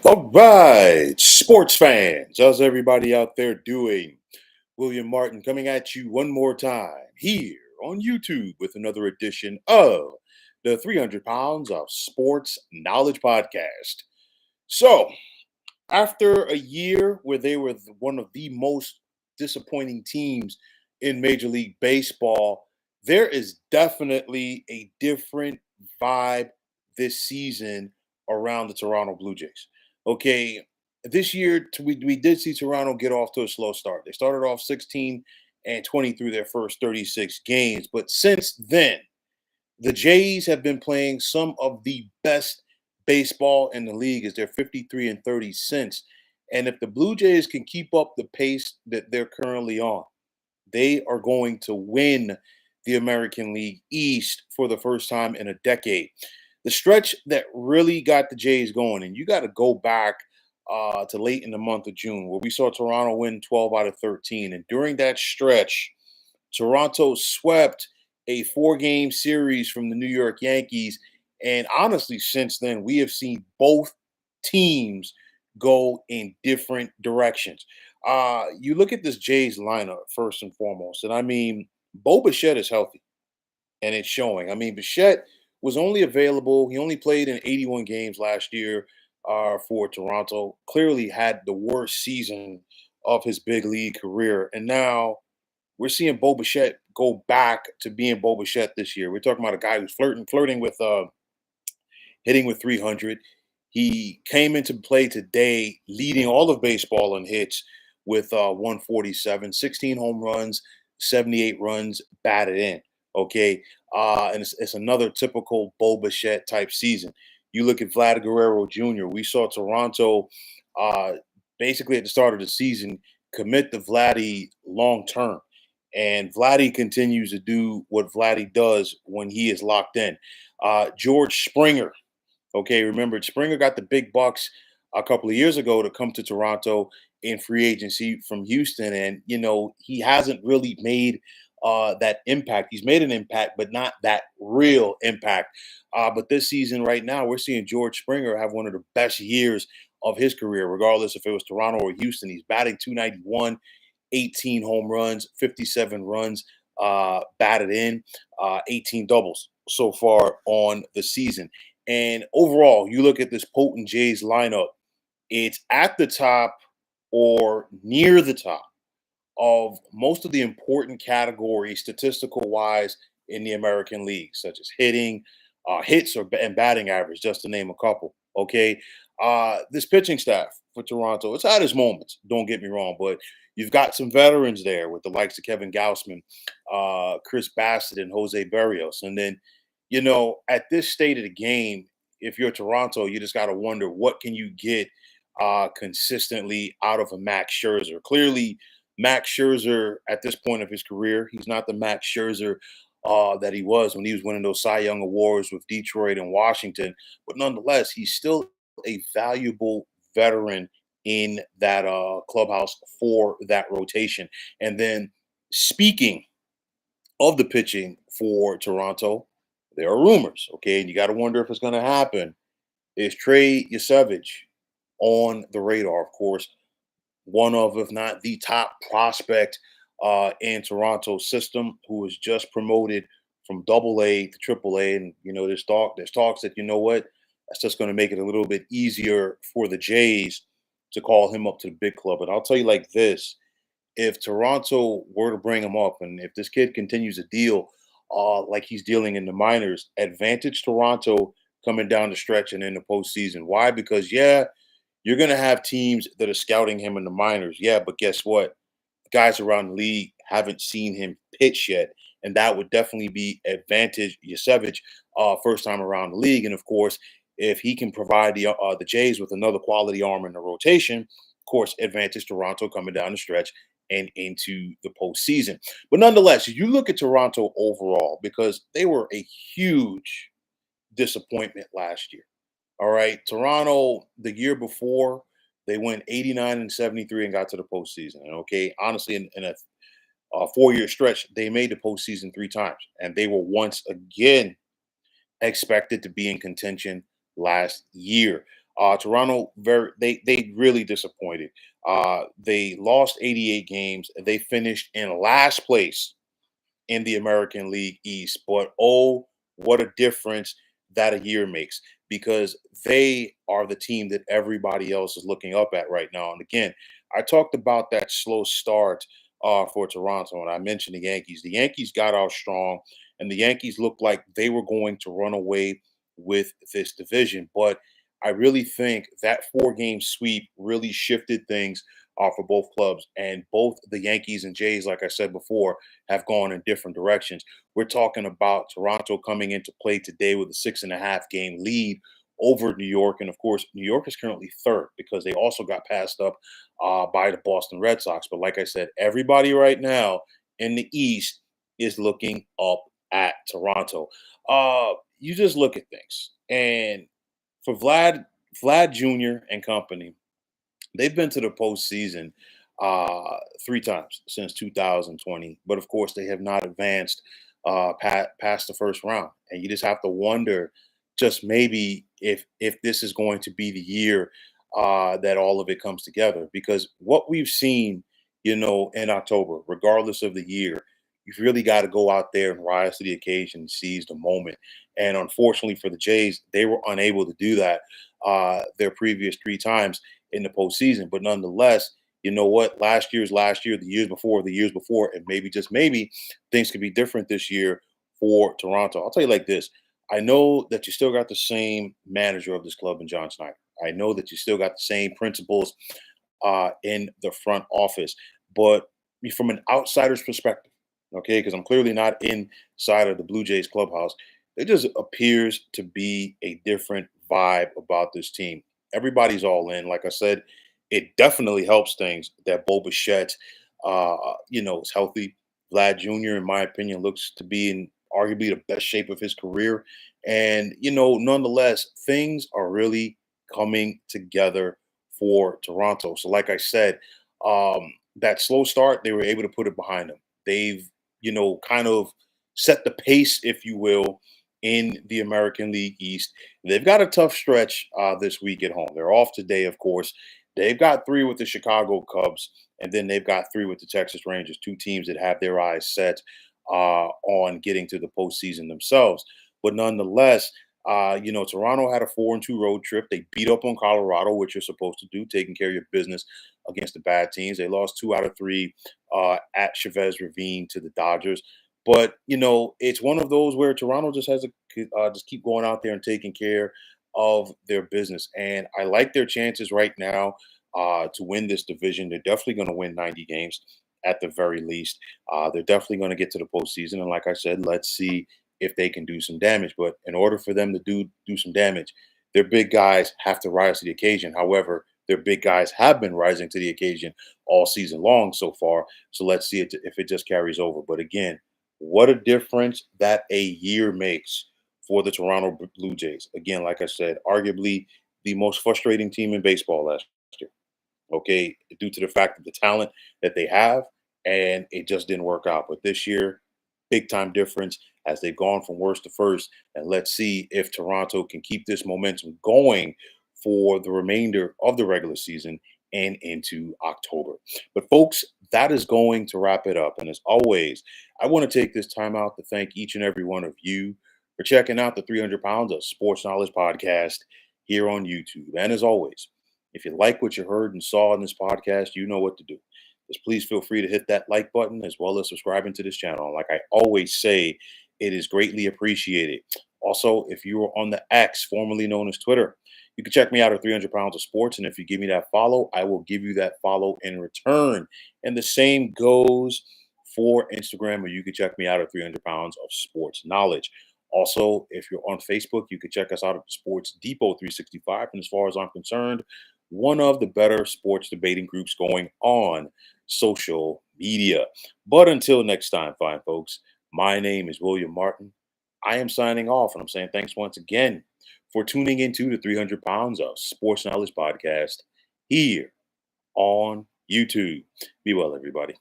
All right, sports fans, how's everybody out there doing? William Martin coming at you one more time here on YouTube with another edition of the 300 Pounds of Sports Knowledge Podcast. So, after a year where they were one of the most disappointing teams in Major League Baseball, there is definitely a different vibe this season around the Toronto Blue Jays. Okay, this year we did see Toronto get off to a slow start. They started off 16-20 through their first 36 games, but since then, the Jays have been playing some of the best baseball in the league as they're 53-30 since. And if the Blue Jays can keep up the pace that they're currently on, they are going to win the American League East for the first time in a decade. The stretch that really got the Jays going, and you got to go back to late in the month of June, where we saw Toronto win 12 out of 13. And during that stretch, Toronto swept a four-game series from the New York Yankees. And honestly, since then, we have seen both teams go in different directions. You look at this Jays lineup first and foremost, and I mean, Bo Bichette is healthy, and it's showing. I mean, Bichette was only available; he only played in 81 games last year for Toronto. Clearly, had the worst season of his big league career, and now we're seeing Bo Bichette go back to being Bo Bichette this year. We're talking about a guy who's flirting with hitting with 300. He came into play today, leading all of baseball in hits with 147, 16 home runs, 78 runs batted in. Okay, and it's another typical Bo Bichette type season. You look at Vlad Guerrero Jr. We saw Toronto uh, basically at the start of the season commit to Vladdy long term. And Vladdy continues to do what Vladdy does when he is locked in. George Springer, okay, remember Springer got the big bucks a couple of years ago to come to Toronto in free agency from Houston, and he hasn't really made that impact. He's made an impact, but not that real impact. But this season, right now, we're seeing George Springer have one of the best years of his career, regardless if it was Toronto or Houston. He's batting 291, 18 home runs, 57 runs batted in, 18 doubles so far on the season. And overall, you look at this potent Jays lineup, it's at the top or near the top of most of the important categories, statistical wise, in the American League, such as hitting, hits, and batting average, just to name a couple. Okay. This pitching staff for Toronto, it's had its moments, don't get me wrong, but you've got some veterans there with the likes of Kevin Gausman, Chris Bassett, and Jose Berrios. And then, at this state of the game, if you're Toronto, you just got to wonder what can you get consistently out of a Max Scherzer. Clearly, Max Scherzer at this point of his career, he's not the Max Scherzer that he was when he was winning those Cy Young awards with Detroit and Washington. But nonetheless, he's still a valuable veteran in that clubhouse for that rotation. And then speaking of the pitching for Toronto, there are rumors, okay, and you got to wonder if it's going to happen. Is Trey Yasevich on the radar? Of course, one of, if not the top prospect in Toronto's system, who was just promoted from Double A to Triple A, and there's talks that that's just going to make it a little bit easier for the Jays to call him up to the big club. And I'll tell you like this: if Toronto were to bring him up, and if this kid continues to deal like he's dealing in the minors, advantage Toronto coming down the stretch and in the postseason. Why? Because you're going to have teams that are scouting him in the minors. Yeah, but guess what? Guys around the league haven't seen him pitch yet, and that would definitely be advantage Yasevich first time around the league. And of course, if he can provide the Jays with another quality arm in the rotation, of course, advantage Toronto coming down the stretch and into the postseason. But nonetheless, you look at Toronto overall because they were a huge disappointment last year. All right, Toronto the year before they went 89-73 and got to the postseason. And okay, honestly, in a 4-year stretch, they made the postseason 3 times, and they were once again expected to be in contention last year. Toronto they really disappointed. They lost 88 games. They finished in last place in the American League East. But oh, what a difference that a year makes, because they are the team that everybody else is looking up at right now. And again, I talked about that slow start for Toronto, and I mentioned the Yankees. The Yankees got out strong, and the Yankees looked like they were going to run away with this division. But I really think that four-game sweep really shifted things for both clubs, and both the Yankees and Jays, like I said before, have gone in different directions. We're talking about Toronto coming into play today with a 6.5 game lead over New York. And of course, New York is currently third because they also got passed up by the Boston Red Sox. But like I said, everybody right now in the East is looking up at Toronto. You just look at things. And for Vlad Jr. and company, they've been to the postseason three times since 2020, but of course they have not advanced past the first round. And you just have to wonder, just maybe if this is going to be the year that all of it comes together. Because what we've seen, in October, regardless of the year, you've really got to go out there and rise to the occasion and seize the moment. And unfortunately for the Jays, they were unable to do that their previous three times in the postseason. But nonetheless, you know what? Last year's last year, the years before, and maybe just maybe things could be different this year for Toronto. I'll tell you like this. I know that you still got the same manager of this club in John Snyder. I know that you still got the same principles in the front office, but from an outsider's perspective, okay, because I'm clearly not inside of the Blue Jays clubhouse, there just appears to be a different vibe about this team. Everybody's all in. Like I said, it definitely helps things that Bo Bichette, is healthy. Vlad Jr., in my opinion, looks to be in arguably the best shape of his career. And, nonetheless, things are really coming together for Toronto. So, like I said, that slow start, they were able to put it behind them. They've, kind of set the pace, if you will, in the American League East. They've got a tough stretch this week at home. They're off today, of course. They've got three with the Chicago Cubs, and then they've got three with the Texas Rangers, two teams that have their eyes set on getting to the postseason themselves. But nonetheless, Toronto had a 4-2 road trip. They beat up on Colorado, which you're supposed to do, taking care of your business against the bad teams. They lost 2 out of 3 at Chavez Ravine to the Dodgers. But it's one of those where Toronto just has to just keep going out there and taking care of their business. And I like their chances right now to win this division. They're definitely going to win 90 games at the very least. They're definitely going to get to the postseason. And like I said, let's see if they can do some damage. But in order for them to do some damage, their big guys have to rise to the occasion. However, their big guys have been rising to the occasion all season long so far. So let's see if it just carries over. But again, what a difference that a year makes for the Toronto Blue Jays. Again, like I said, arguably the most frustrating team in baseball last year. Okay, due to the fact of the talent that they have, and it just didn't work out. But this year, big time difference as they've gone from worst to first. And let's see if Toronto can keep this momentum going for the remainder of the regular season and into October. But folks, that is going to wrap it up. And as always, I want to take this time out to thank each and every one of you for checking out the 300 Pounds of Sports Knowledge podcast here on YouTube. And as always, if you like what you heard and saw in this podcast, you know what to do. Just please feel free to hit that like button as well as subscribing to this channel. Like I always say, it is greatly appreciated. Also, if you are on the X, formerly known as Twitter, you can check me out at 300 Pounds of Sports. And if you give me that follow, I will give you that follow in return. And the same goes for Instagram, where you can check me out at 300 Pounds of Sports Knowledge. Also, if you're on Facebook, you can check us out at Sports Depot 365. And as far as I'm concerned, one of the better sports debating groups going on social media. But until next time, fine folks, my name is William Martin. I am signing off, and I'm saying thanks once again for tuning into the 300 Pounds of Sports Knowledge podcast here on YouTube. Be well, everybody.